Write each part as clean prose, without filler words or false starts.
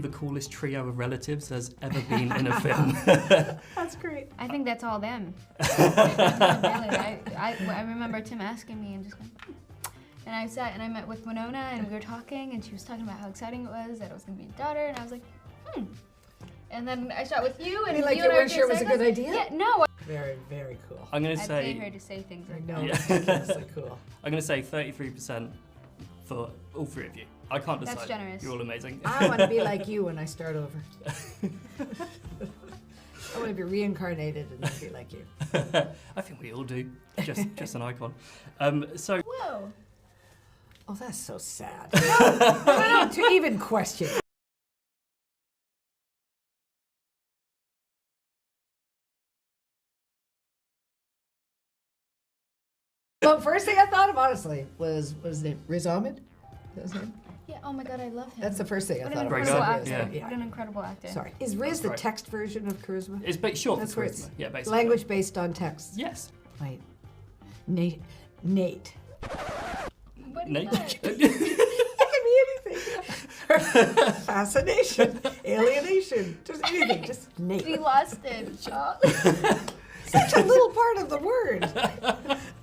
The coolest trio of relatives there's ever been in a film. That's great. I think that's all them. Really, I remember Tim asking me and just going, And I sat and I met with Winona and we were talking and she was talking about how exciting it was that it was going to be a daughter and I was like, And then I shot with you and like you weren't sure it was a good idea? Yeah, no. Very, very cool. I'm going to I say... pay her to say things like No, that. ridiculously cool. I'm going to say 33% for all three of you. I can't decide. That's generous. You're all amazing. I want to be like you when I start over. I want to be reincarnated and be like you. I think we all do. Just an icon. So... Whoa. Oh, that's so sad. No, to even question. Well, first thing I thought of, honestly, was it Riz Ahmed? Is that his name? Yeah, oh my God, I love him. That's the first thing I What thought an of. incredible Very actor. good, What an incredible actor. Sorry. Is Riz the right. text version of charisma? It's short That's for where charisma. it's Yeah, basically. language based on text. Yes. Wait. Nate. What is Nate. that? It can be anything. Fascination, alienation, just anything, just We Nate. lost it. Oh. Such a little part of the word.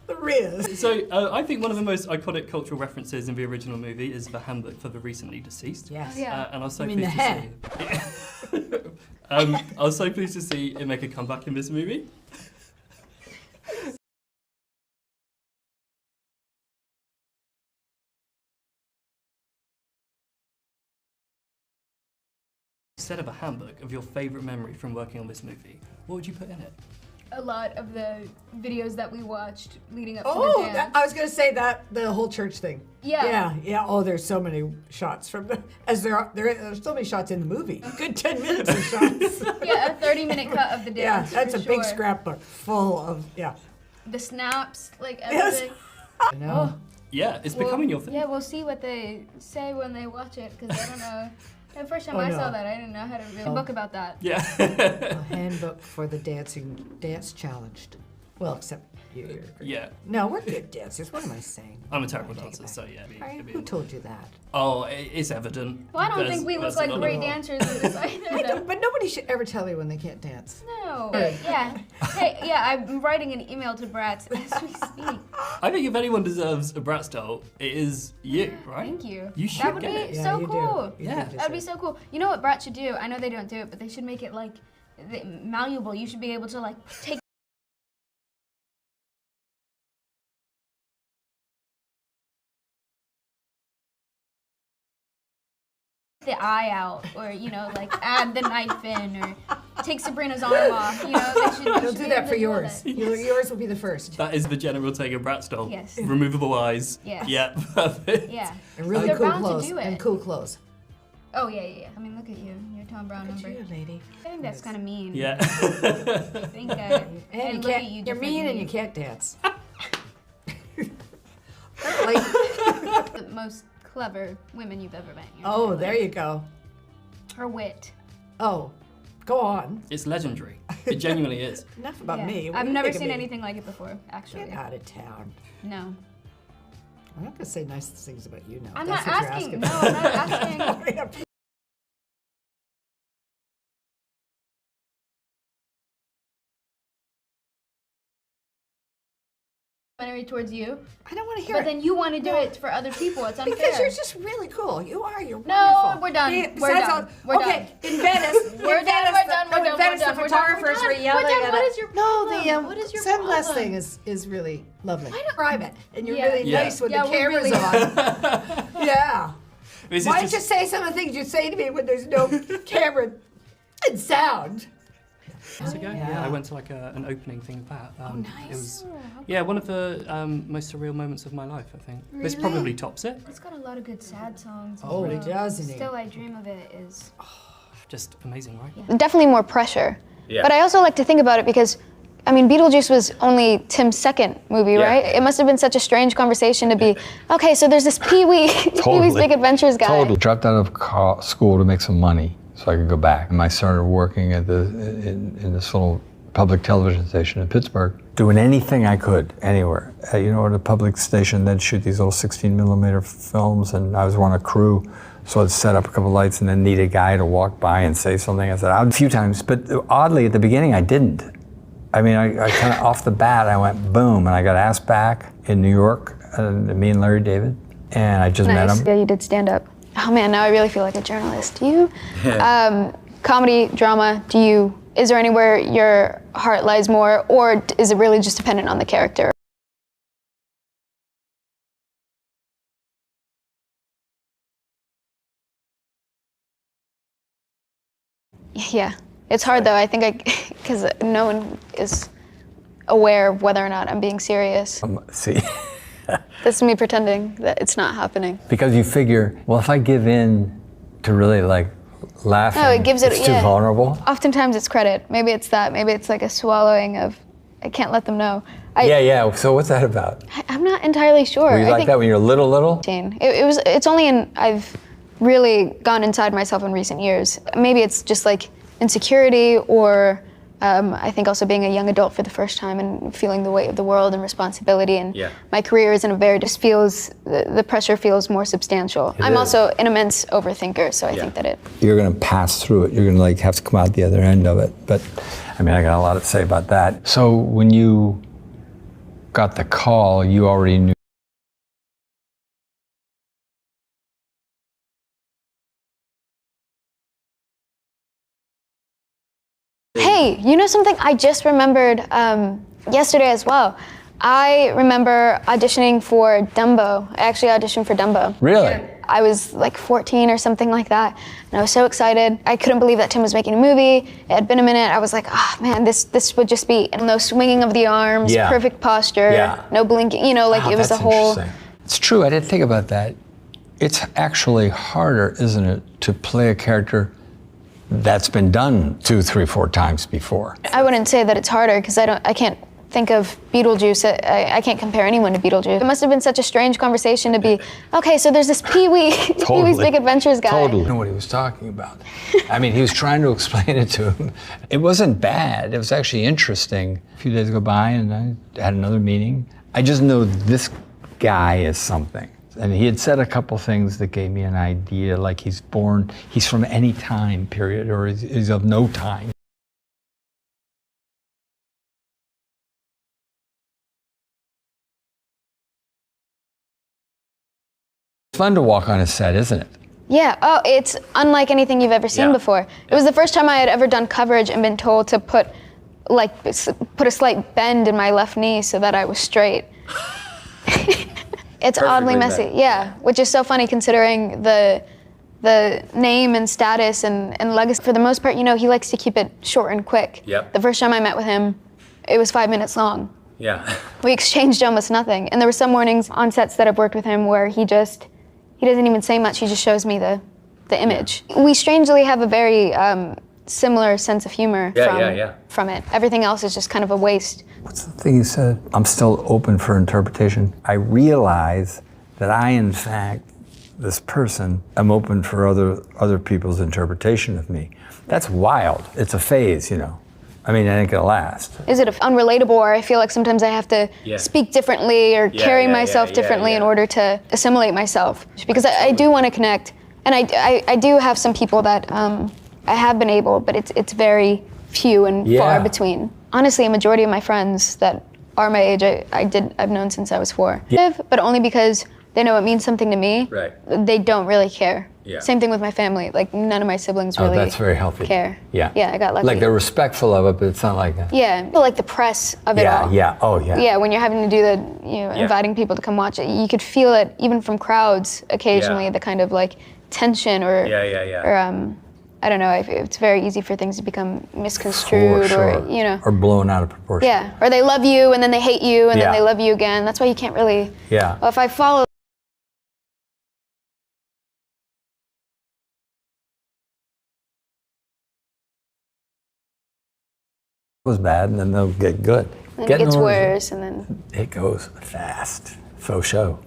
The Riz. So I think one of the most iconic cultural references in the original movie is the handbook for the recently deceased. Yes. Oh, yeah. And I was so You mean pleased to see. I was so pleased to see it make a comeback in this movie. Instead of a handbook of your favourite memory from working on this movie, what would you put in it? A lot of the videos that we watched leading up to Oh, the dance. I was going to say that, the whole church thing. Yeah. Yeah. Oh, there's so many shots from the, there's so many shots in the movie. Good 10 minutes of shots. Yeah, a 30-minute cut of the Yeah, dance. that's for a big sure. scrapbook full of, yeah. The snaps, like Yes. everything. I know. Yeah, it's Well, becoming your thing. Yeah, we'll see what they say when they watch it, because I don't know. The first time Oh, I no. saw that, I didn't know how to read a book about that. Yeah. A handbook for the dance challenged. Well, except you. You're great. Yeah. No, we're good dancers. What am I saying? I'm a terrible Take it dancer, back. so yeah. Who told you that? Oh, it's evident. Well, I don't There's- think we look there's a like lot great of- dancers in this either. But nobody should ever tell you when they can't dance. No. Yeah. Hey, yeah, I'm writing an email to Bratz as we speak. I think if anyone deserves a Bratz doll, it is you, right? Thank you. You should That would get be it. so you cool. Do. You Yeah. do That would be deserve so cool. You know what Bratz should do? I know they don't do it, but they should make it like malleable. You should be able to like take the eye out, or you know, like add the knife in, or take Sabrina's arm off. You know, they should. They'll do that for yours. Yours will be the first. That is the Jenna Ortega Bratz doll. Yes. Removable eyes. Yes. Yeah, perfect. Yeah. And really They're cool bound to clothes. do it. And cool clothes. Oh yeah. I mean, look at you. You're Tom Brown Look at number. you, lady. I think that's kind of mean. Yeah. I think I And look at you you're mean and differently. you can't dance. The most clever women you've ever met. in your Oh, life. there you go. Her wit. Oh, go on. It's legendary. It genuinely is. Enough about Yeah. me. What I've do you never think of seen me? anything like it before, actually. Get out of town. No. I'm not gonna say nice things about you now. I'm That's not what you're asking. No, I'm not asking. asking. Towards you, I don't want to hear but it. then you want to do it for other people. It's unfair. Because you're just really cool. You are. You're No, wonderful. we're done. Yeah, We're besides done. all- We're okay, done. in Venice. We're in done, Venice, we're done, no, we're in done, Venice, we're the done, we're photographers done, were we're yelling done. at What us. is your No, problem? the What is your sunglass problem? thing is really lovely. don't- Private, and you're Yeah. really Yeah. nice when Yeah, the we're camera's really- on. Yeah. This is Why don't just- you say some of the things you say to me when there's no camera and sound? Years ago, Yeah. yeah, I went to like an opening thing of that. nice. It was, Oh, yeah, one of the most surreal moments of my life, I think. This Really? probably tops it. It's got a lot of good sad songs. Oh, as it well. doesn't it? Still, I Dream of It is. Just amazing, right? Definitely more pressure. Yeah. But I also like to think about it because, I mean, Beetlejuice was only Tim's second movie, Yeah. right? It must have been such a strange conversation to be, okay, so there's this Pee-wee's Big Adventures guy. Totally. Dropped out of school to make some money so I could go back. And I started working at in this little public television station in Pittsburgh, doing anything I could, anywhere. You know, at a public station, they'd shoot these little 16mm films, and I was on a crew So I'd set up a couple lights and then need a guy to walk by and say something. I said, a few times, but oddly at the beginning I didn't. I mean, I kind of off the bat, I went boom, and I got asked back in New York, me and Larry David, and I just met him. Yeah, you did stand up. Oh man, now I really feel like a journalist. Do you, comedy, drama, is there anywhere your heart lies more, or is it really just dependent on the character? Yeah, it's hard though. I think because no one is aware of whether or not I'm being serious. See. That's me pretending that it's not happening. Because you figure, well, if I give in to really like laughing, it's too vulnerable. Oftentimes it's credit. Maybe it's that. Maybe it's like a swallowing of, I can't let them know. Yeah. So what's that about? I'm not entirely sure. Were you like that when you were little? It's only I've really gone inside myself in recent years. Maybe it's just like insecurity, or I think also being a young adult for the first time and feeling the weight of the world and responsibility, and my career is in a very, the pressure feels more substantial. I'm also an immense overthinker, so I think that You're gonna pass through it. You're gonna like have to come out the other end of it. But I mean, I got a lot to say about that. So when you got the call, you already knew. Hey, you know something I just remembered yesterday as well? I remember auditioning for Dumbo. I actually auditioned for Dumbo. Really? I was like 14 or something like that, and I was so excited. I couldn't believe that Tim was making a movie. It had been a minute. I was like, oh man, this would just be, and no swinging of the arms, perfect posture, no blinking, it was a whole... It's true, I didn't think about that. It's actually harder, isn't it, to play a character that's been done 2, 3, 4 times before. I wouldn't say that it's harder, because I can't think of Beetlejuice. I can't compare anyone to Beetlejuice. It must have been such a strange conversation to be, okay, so there's this Pee-wee's Big Adventures guy. Totally. I know what he was talking about. I mean, he was trying to explain it to him. It wasn't bad. It was actually interesting. A few days go by and I had another meeting. I just know this guy is something. And he had said a couple things that gave me an idea, like he's from any time period, or he's of no time. It's fun to walk on a set, isn't it? Yeah, it's unlike anything you've ever seen before. It was the first time I had ever done coverage and been told to put a slight bend in my left knee so that I was straight. It's oddly messy, which is so funny considering the name and status and legacy. For the most part, he likes to keep it short and quick. Yep. The first time I met with him, it was 5 minutes long. Yeah. We exchanged almost nothing. And there were some mornings on sets that I've worked with him where he doesn't even say much, he just shows me the image. We strangely have a very similar sense of humor from it. Everything else is just kind of a waste. What's the thing you said? I'm still open for interpretation. I realize that I, in fact, this person, I'm open for other people's interpretation of me. That's wild. It's a phase, I mean, it ain't gonna last. Is it unrelatable, or I feel like sometimes I have to speak differently or carry myself differently in order to assimilate myself? Because I do want to connect, and I do have some people that I have been able, but it's very few and far between. Honestly, a majority of my friends that are my age, I've known since I was 4. But only because they know it means something to me. Right. They don't really care. Yeah. Same thing with my family. Like, none of my siblings really that's very healthy. Care. Yeah. Yeah, I got lucky. Like, they're respectful of it, but it's not like that. Yeah, but like the press of it all. Yeah, oh yeah. Yeah, when you're having to do inviting people to come watch it, you could feel it even from crowds occasionally, the kind of like tension or I don't know, it's very easy for things to become misconstrued or blown out of proportion. Yeah, or they love you and then they hate you and then they love you again. That's why you can't really, well, if I follow it was bad, and then they'll get good. and it gets worse and then it goes fast. Faux show.